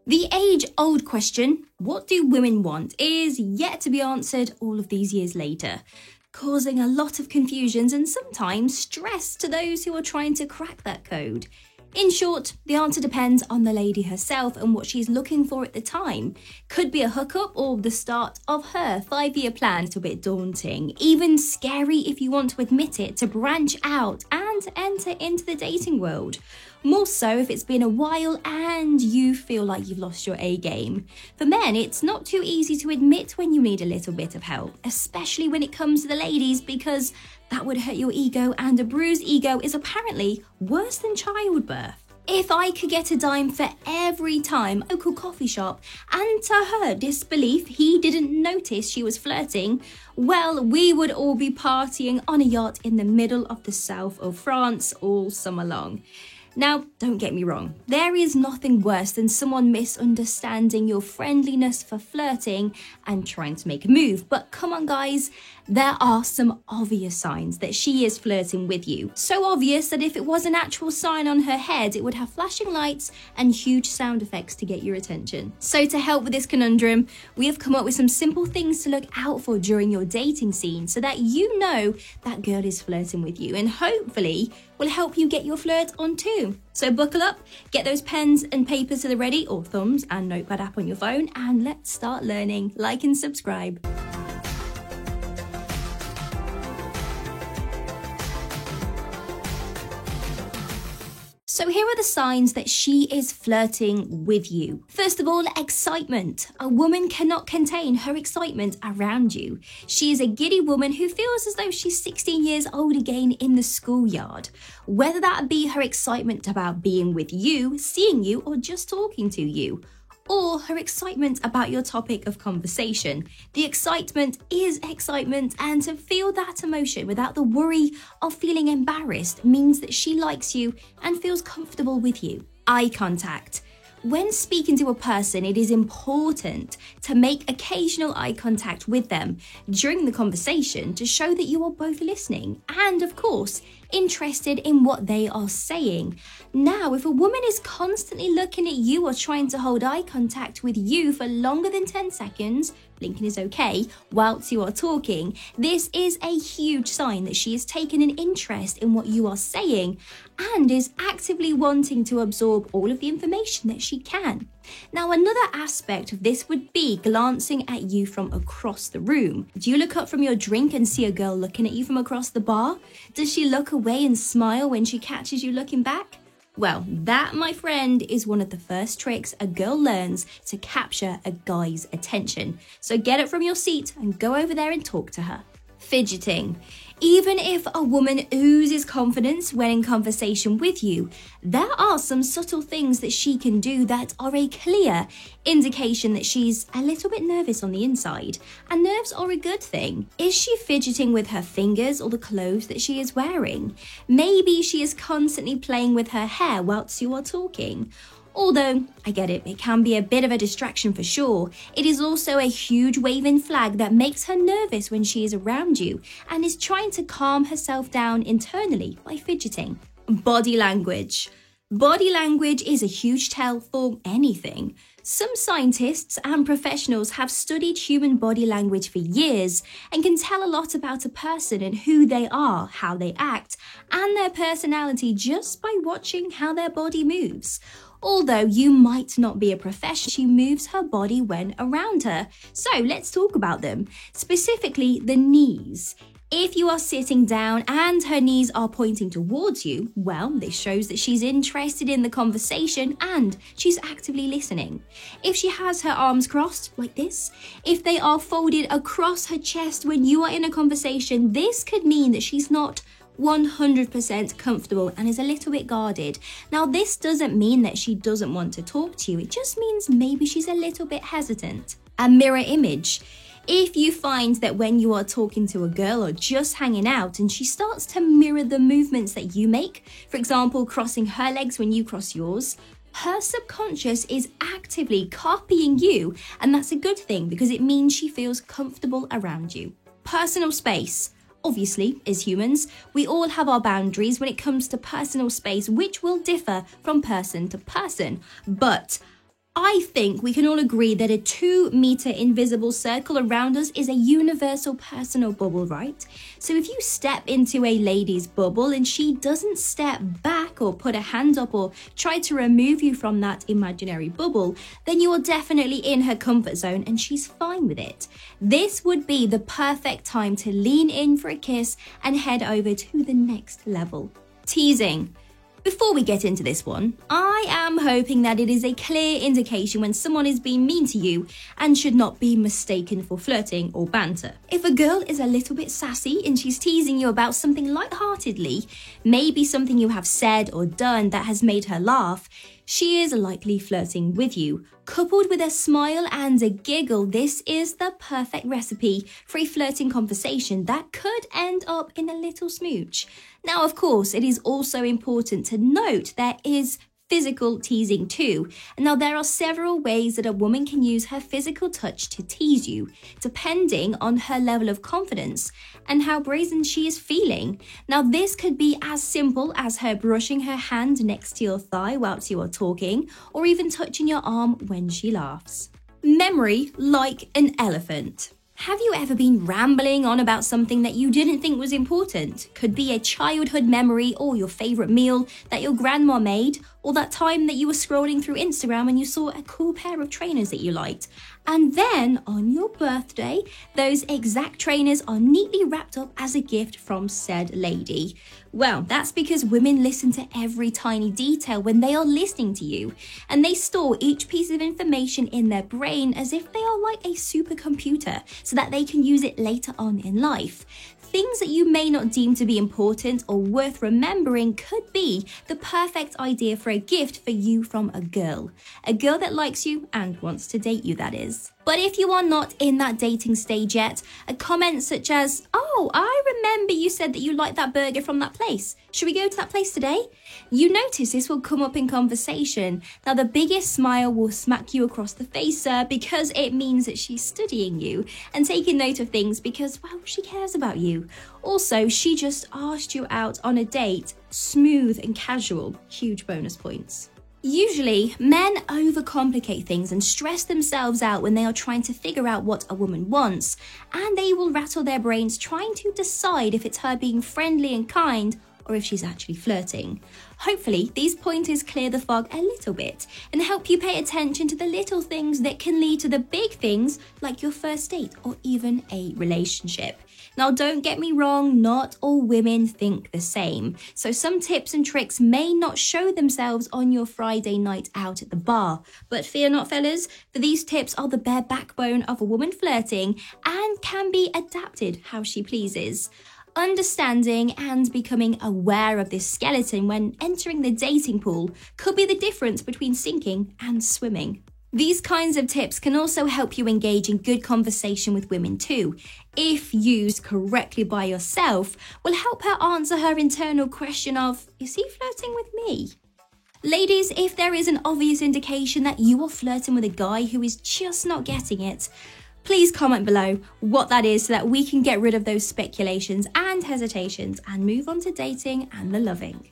The age-old question, what do women want, is yet to be answered all of these years later, causing a lot of confusions and sometimes stress to those who are trying to crack that code. In short, the answer depends on the lady herself and what she's looking for at the time. Could be a hookup or the start of her 5-year plan. It's a bit daunting, even scary if you want to admit it, to branch out and enter into the dating world. More so if it's been a while and you feel like you've lost your A game. For men, it's not too easy to admit when you need a little bit of help, especially when it comes to the ladies, because that would hurt your ego, and a bruised ego is apparently worse than childbirth. If I could get a dime for every time a local coffee shop, and to her disbelief he didn't notice she was flirting, well, we would all be partying on a yacht in the middle of the south of France all summer long. Now, don't get me wrong, there is nothing worse than someone misunderstanding your friendliness for flirting and trying to make a move. But come on guys, there are some obvious signs that she is flirting with you. So obvious that if it was an actual sign on her head, it would have flashing lights and huge sound effects to get your attention. So to help with this conundrum, we have come up with some simple things to look out for during your dating scene so that you know that girl is flirting with you, and hopefully will help you get your flirt on too. So buckle up, get those pens and papers to the ready, or thumbs and notepad app on your phone, and let's start learning. Like and subscribe. So here are the signs that she is flirting with you. First of all, excitement. A woman cannot contain her excitement around you. She is a giddy woman who feels as though she's 16 years old again in the schoolyard. Whether that be her excitement about being with you, seeing you, or just talking to you, or her excitement about your topic of conversation. The excitement is excitement, and to feel that emotion without the worry of feeling embarrassed means that she likes you and feels comfortable with you. Eye contact. When speaking to a person, it is important to make occasional eye contact with them during the conversation to show that you are both listening and, of course, interested in what they are saying. Now, if a woman is constantly looking at you or trying to hold eye contact with you for longer than 10 seconds, blinking is okay, whilst you are talking, this is a huge sign that she is taking an interest in what you are saying and is actively wanting to absorb all of the information that she can. Now, another aspect of this would be glancing at you from across the room. Do you look up from your drink and see a girl looking at you from across the bar? Does she look away and smile when she catches you looking back? Well, that, my friend, is one of the first tricks a girl learns to capture a guy's attention. So get up from your seat and go over there and talk to her. Fidgeting. Even if a woman oozes confidence when in conversation with you, there are some subtle things that she can do that are a clear indication that she's a little bit nervous on the inside. And nerves are a good thing. Is she fidgeting with her fingers or the clothes that she is wearing? Maybe she is constantly playing with her hair whilst you are talking. Although, I get it, it can be a bit of a distraction for sure, it is also a huge waving flag that makes her nervous when she is around you and is trying to calm herself down internally by fidgeting. Body language. Body language is a huge tell for anything. Some scientists and professionals have studied human body language for years and can tell a lot about a person and who they are, how they act, and their personality just by watching how their body moves. Although you might not be a professional, she moves her body when around her. So let's talk about them. Specifically, the knees. If you are sitting down and her knees are pointing towards you, well, this shows that she's interested in the conversation and she's actively listening. If she has her arms crossed like this, if they are folded across her chest when you are in a conversation, this could mean that she's not 100% comfortable and is a little bit guarded. Now, this doesn't mean that she doesn't want to talk to you. It just means maybe she's a little bit hesitant. A mirror image. If you find that when you are talking to a girl or just hanging out and she starts to mirror the movements that you make, for example, crossing her legs when you cross yours, her subconscious is actively copying you, and that's a good thing because it means she feels comfortable around you. Personal space. Obviously, as humans, we all have our boundaries when it comes to personal space, which will differ from person to person. But I think we can all agree that a 2-meter invisible circle around us is a universal personal bubble, right? So if you step into a lady's bubble and she doesn't step back or put a hand up or try to remove you from that imaginary bubble, then you are definitely in her comfort zone and she's fine with it. This would be the perfect time to lean in for a kiss and head over to the next level. Teasing. Before we get into this one, I am hoping that it is a clear indication when someone is being mean to you and should not be mistaken for flirting or banter. If a girl is a little bit sassy and she's teasing you about something lightheartedly, maybe something you have said or done that has made her laugh, she is likely flirting with you. Coupled with a smile and a giggle, this is the perfect recipe for a flirting conversation that could end up in a little smooch. Now, of course, it is also important to note there is physical teasing too. Now, there are several ways that a woman can use her physical touch to tease you, depending on her level of confidence and how brazen she is feeling. Now, this could be as simple as her brushing her hand next to your thigh whilst you are talking, or even touching your arm when she laughs. Memory like an elephant. Have you ever been rambling on about something that you didn't think was important? Could be a childhood memory or your favourite meal that your grandma made, or that time that you were scrolling through Instagram and you saw a cool pair of trainers that you liked. And then on your birthday, those exact trainers are neatly wrapped up as a gift from said lady. Well, that's because women listen to every tiny detail when they are listening to you, and they store each piece of information in their brain as if they are like a supercomputer so that they can use it later on in life. Things that you may not deem to be important or worth remembering could be the perfect idea for a gift for you from a girl that likes you and wants to date you, that is. But if you are not in that dating stage yet, a comment such as, "Oh, I remember you said that you liked that burger from that place. Should we go to that place today?" You notice this will come up in conversation. Now, the biggest smile will smack you across the face, sir, because it means that she's studying you and taking note of things because, well, she cares about you. Also, she just asked you out on a date, smooth and casual, huge bonus points. Usually, men overcomplicate things and stress themselves out when they are trying to figure out what a woman wants, and they will rattle their brains trying to decide if it's her being friendly and kind or if she's actually flirting. Hopefully, these pointers clear the fog a little bit and help you pay attention to the little things that can lead to the big things like your first date or even a relationship. Now, don't get me wrong, not all women think the same. So some tips and tricks may not show themselves on your Friday night out at the bar. But fear not, fellas, for these tips are the bare backbone of a woman flirting and can be adapted how she pleases. Understanding and becoming aware of this skeleton when entering the dating pool could be the difference between sinking and swimming. These kinds of tips can also help you engage in good conversation with women too. If used correctly by yourself, will help her answer her internal question of, is he flirting with me? Ladies, if there is an obvious indication that you are flirting with a guy who is just not getting it, please comment below what that is so that we can get rid of those speculations and hesitations and move on to dating and the loving.